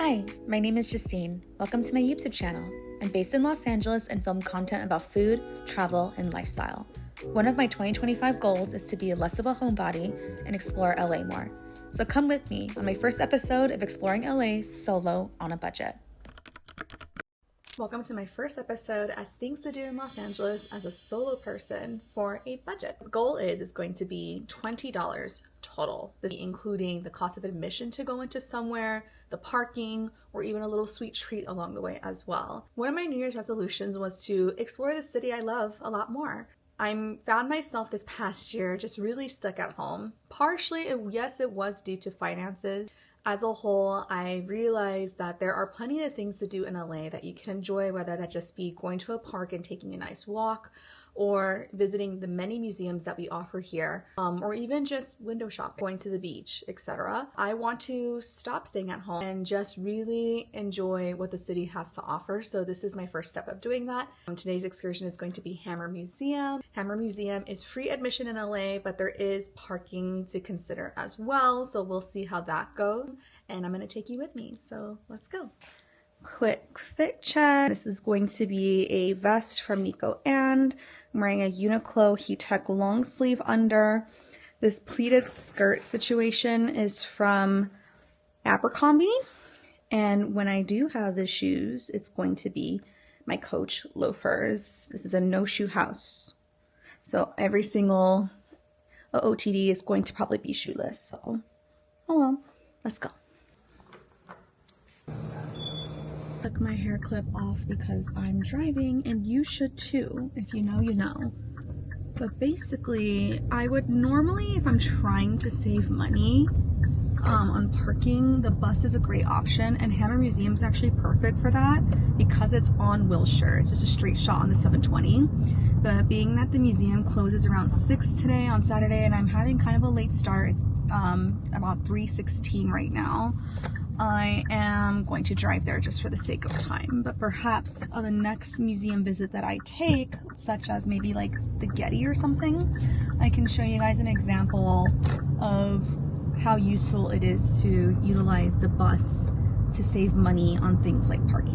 Hi, my name is Justine. Welcome to my YouTube channel. I'm based in Los Angeles and film content about food, travel, and lifestyle. One of my 2025 goals is to be less of a homebody and explore LA more. So come with me on my first episode of exploring LA solo on a budget. Welcome to my first episode as things to do in Los Angeles as a solo person for a budget. The goal is going to be $20 total, this including the cost of admission to go into somewhere, the parking, or even a little sweet treat along the way as well. One of my New Year's resolutions was to explore the city I love a lot more. I found myself this past year just really stuck at home. Partially, yes, it was due to finances. As a whole, I realized that there are plenty of things to do in LA that you can enjoy, whether that just be going to a park and taking a nice walk, or visiting the many museums that we offer here, or even just window shopping, going to the beach, etc. I want to stop staying at home and just really enjoy what the city has to offer. So this is my first step of doing that. Today's excursion is going to be Hammer Museum. Hammer Museum is free admission in LA, but there is parking to consider as well. So we'll see how that goes. And I'm gonna take you with me. So let's go. Quick fit check. This is going to be a vest from Nico and I'm wearing a Uniqlo Heat Tech long sleeve under. This pleated skirt situation is from Abercrombie. And when I do have the shoes, it's going to be my Coach loafers. This is a no shoe house. So every single OOTD is going to probably be shoeless. So, oh well, let's go. Took my hair clip off because I'm driving, and you should too. If you know, you know. But basically, I would normally, if I'm trying to save money on parking, the bus is a great option, and Hammer Museum is actually perfect for that because it's on Wilshire. It's just a straight shot on the 720. But being that the museum closes around 6 today on Saturday, and I'm having kind of a late start, it's about 3:16 right now. I am going to drive there just for the sake of time, but perhaps on the next museum visit that I take, such as maybe like the Getty or something, I can show you guys an example of how useful it is to utilize the bus to save money on things like parking.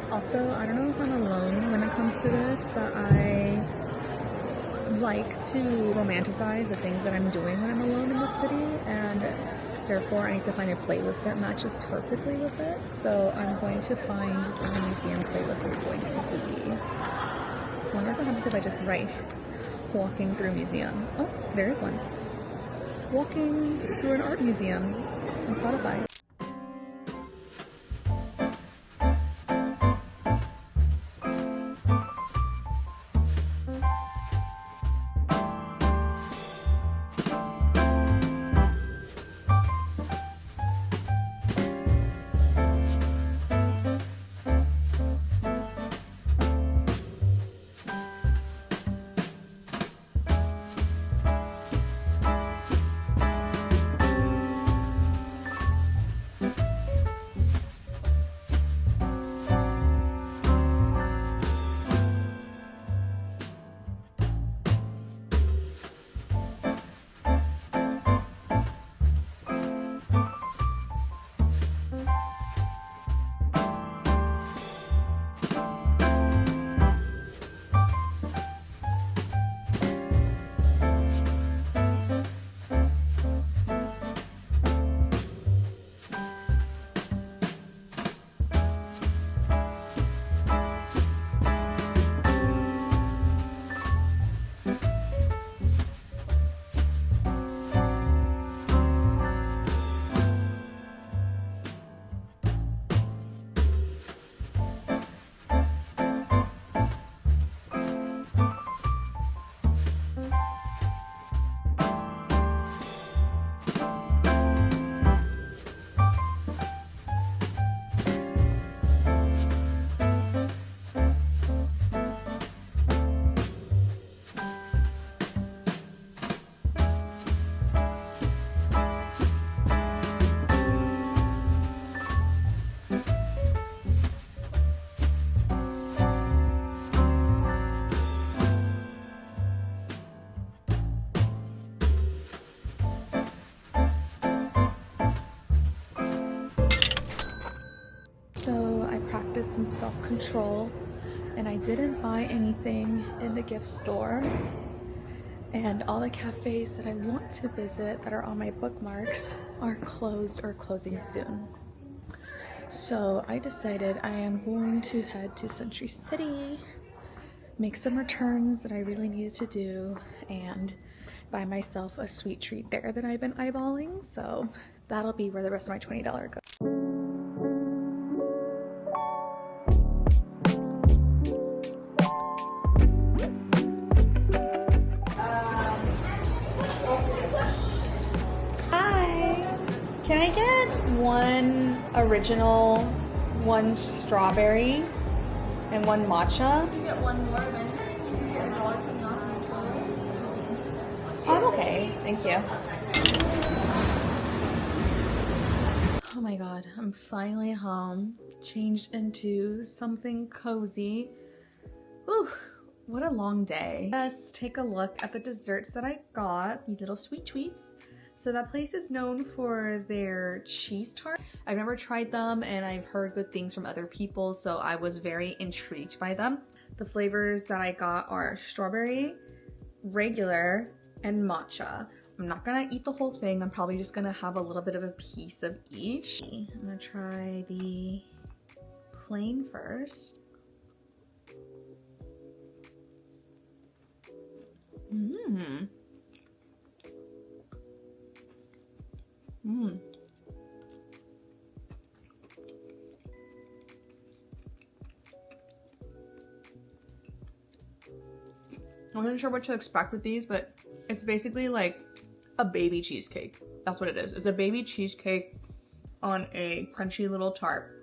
Also, I don't know if I'm alone when it comes to this, but I like to romanticize the things that I'm doing when I'm alone in the city, and therefore I need to find a playlist that matches perfectly with it. So I'm going to find what the museum playlist is going to be. I wonder what happens if I just write walking through museum. Oh, there's one. Walking through an art museum on Spotify. some self-control, and I didn't buy anything in the gift store, and all the cafes that I want to visit that are on my bookmarks are closed or closing soon. So I decided I am going to head to Century City, make some returns that I really needed to do, and buy myself a sweet treat there that I've been eyeballing. So that'll be where the rest of my $20 goes. Hi! Can I get one original, one strawberry, and one matcha? You get one more, then you can get $1.20 off your total. Oh, I'm okay. Thank you. Oh my god, I'm finally home. Changed into something cozy. Whew, what a long day. Let's take a look at the desserts that I got. These little sweet treats. So that place is known for their cheese tart. I've never tried them and I've heard good things from other people, so I was very intrigued by them. The flavors that I got are strawberry, regular, and matcha. I'm not gonna eat the whole thing. I'm probably just gonna have a little bit of a piece of each. I'm gonna try the plain first. Mmm. Mmm. I wasn't sure what to expect with these, but it's basically like a baby cheesecake. That's what it is. It's a baby cheesecake on a crunchy little tart.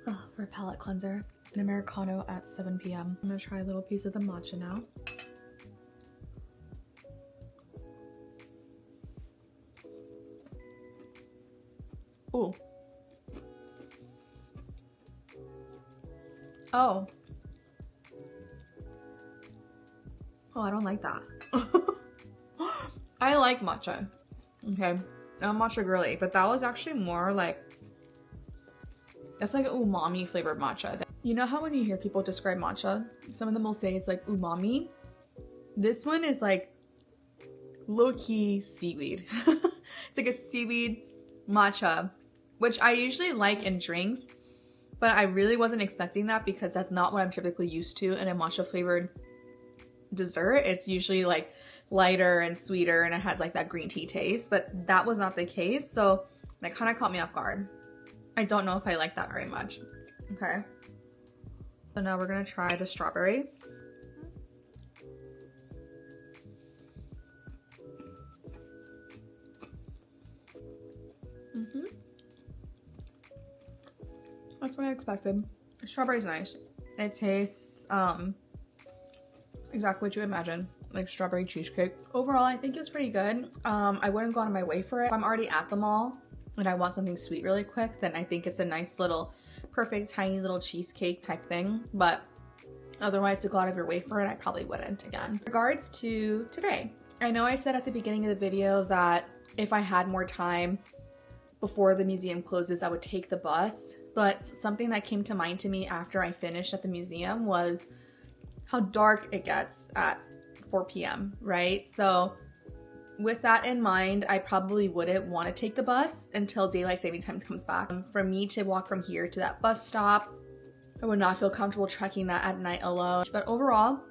Oh, for a palate cleanser. An Americano at 7 p.m. I'm gonna try a little piece of the matcha now. Ooh. Oh. Oh, I don't like that. I like matcha. Okay. I'm matcha girly, but that was actually more like, it's like an umami flavored matcha. You know how when you hear people describe matcha, some of them will say it's like umami? This one is like low-key seaweed. It's like a seaweed matcha, which I usually like in drinks, but I really wasn't expecting that because that's not what I'm typically used to in a matcha flavored dessert. It's usually like lighter and sweeter and it has like that green tea taste, but that was not the case, so that kind of caught me off guard. I don't know if I like that very much. Okay, so now we're gonna try the strawberry. That's what I expected. Strawberry's nice. It tastes exactly what you imagine, like strawberry cheesecake. Overall, I think it's pretty good. I wouldn't go out of my way for it. If I'm already at the mall and I want something sweet really quick, then I think it's a nice little, perfect tiny little cheesecake type thing. But otherwise, to go out of your way for it, I probably wouldn't again. In regards to today, I know I said at the beginning of the video that if I had more time before the museum closes, I would take the bus. But something that came to mind to me after I finished at the museum was how dark it gets at 4 p.m., right? So with that in mind, I probably wouldn't want to take the bus until daylight saving time comes back. For me to walk from here to that bus stop, I would not feel comfortable trekking that at night alone. But overall,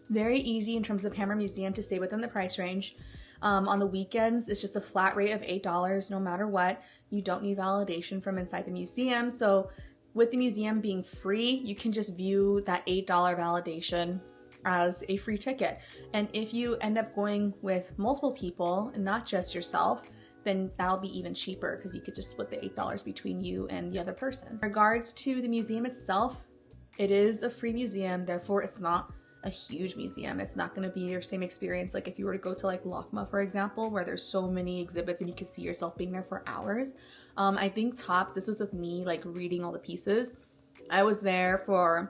very easy in terms of Hammer Museum to stay within the price range. On the weekends, it's just a flat rate of $8 no matter what. You don't need validation from inside the museum. So with the museum being free, you can just view that $8 validation as a free ticket. And if you end up going with multiple people and not just yourself, then that'll be even cheaper because you could just split the $8 between you and the other person. In regards to the museum itself, it is a free museum, therefore it's not a huge museum. It's not going to be your same experience like if you were to go to like LACMA, for example, where there's so many exhibits and you can see yourself being there for hours. I think tops, this was with me like reading all the pieces. I was there for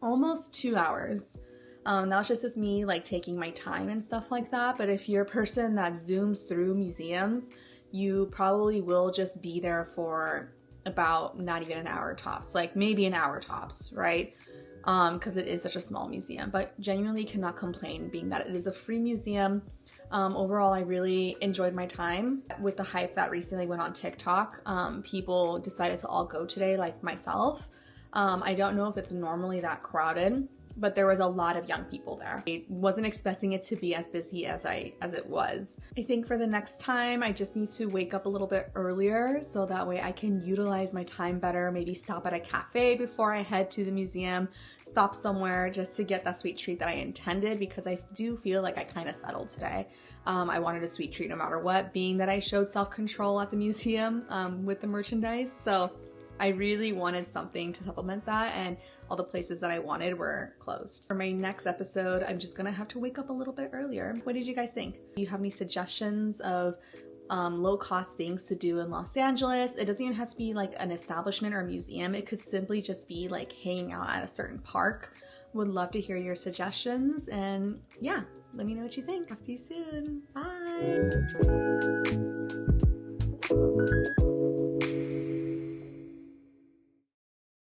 almost 2 hours. That was just with me like taking my time and stuff like that. But if you're a person that zooms through museums, you probably will just be there for about not even an hour tops, like maybe an hour tops, right? Because it is such a small museum, but genuinely cannot complain being that it is a free museum. Overall, I really enjoyed my time. With the hype that recently went on TikTok, people decided to all go today, like myself. I don't know if it's normally that crowded, but there was a lot of young people there. I wasn't expecting it to be as busy as it was. I think for the next time, I just need to wake up a little bit earlier so that way I can utilize my time better, maybe stop at a cafe before I head to the museum, stop somewhere just to get that sweet treat that I intended, because I do feel like I kind of settled today. I wanted a sweet treat no matter what, being that I showed self-control at the museum with the merchandise. So I really wanted something to supplement that, and all the places that I wanted were closed. For my next episode, I'm just gonna have to wake up a little bit earlier. What did you guys think? Do you have any suggestions of low-cost things to do in Los Angeles? It doesn't even have to be like an establishment or a museum. It could simply just be like hanging out at a certain park. Would love to hear your suggestions, and yeah, let me know what you think. Talk to you soon. Bye.